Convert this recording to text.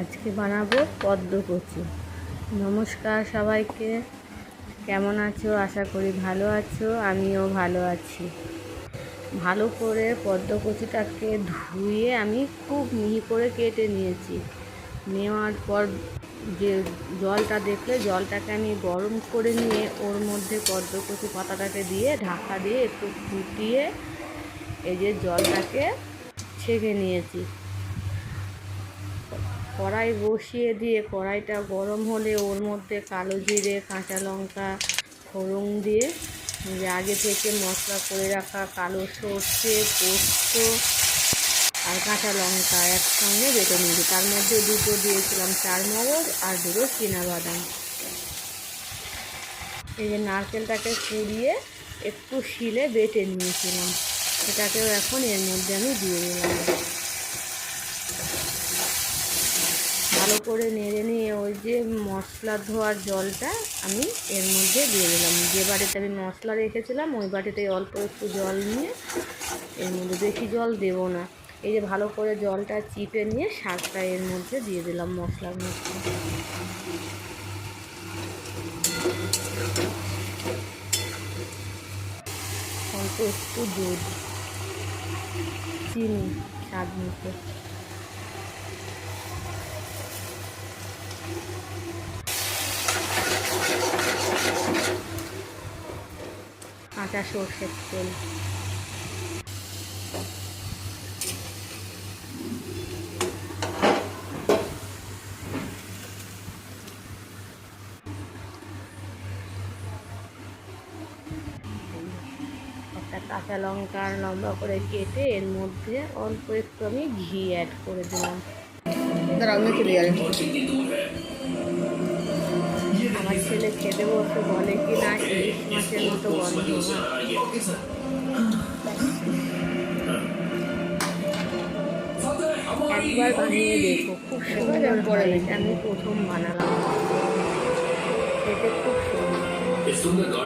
আজকে বানাবো পদ্মকচি। নমস্কার সবাইকে, কেমন আছো? আশা করি ভালো আছো, আমিও ভালো আছি। ভালো করে পদ্মকচিটাকে ধুয়ে আমি খুব মিহি করে কেটে নিয়েছি। নেওয়ার পর যে জলটা দেখলে, জলটাকে আমি গরম করে নিয়ে ওর মধ্যে পদ্মকচি পাতাটাকে দিয়ে ঢাকা দিয়ে একটু ফুটিয়ে এই যে জলটাকে ছেঁকে নিয়েছি। কড়াই বসিয়ে দিয়ে কড়াইটা গরম হলে ওর মধ্যে কালো জিরে, কাঁচা লঙ্কা, ফোড়ন দিয়ে যে আগে থেকে মশলা করে রাখা কালো সর্ষে, পোস্ত আর কাঁচা লঙ্কা একসঙ্গে বেটে নিয়েছি। তার মধ্যে দুটো দিয়েছিলাম চারমগজ আর দুটো চীনাবাদাম। এই যে নারকেলটাকে কুড়িয়ে একটু শিলে বেটে নিয়েছিলাম, সেটাকেও এখন এর মধ্যে আমি দিয়ে দিলাম। ভালো করে নেড়ে নিয়ে ওই যে মশলা ধোয়ার জলটা আমি এর মধ্যে দিয়ে দিলাম। যে বাটিতে আমি মশলা রেখেছিলাম ওই বাটিতে অল্প একটু জল নিয়ে, এর মধ্যে বেশি জল দেব না। এই যে ভালো করে জলটা চিপে নিয়ে শাকটা এর মধ্যে দিয়ে দিলাম মশলার মধ্যে। অল্প একটু দুধ, চিনি স্বাদ মতো, কাঁচা সর্ষের তেল। একটা কাঁচা লঙ্কা লম্বা করে কেটে এর মধ্যে অল্প একটু আমি ঘি অ্যাড করে দিলাম। আমার ছেলে খেতে বসে বলে কি না ইলিশ মাছের মতো গন্ধ। একবার বানিয়ে দেখো, খুব সুন্দর হয়। এটা আমি প্রথম বানালাম, খেতে খুব সুন্দর।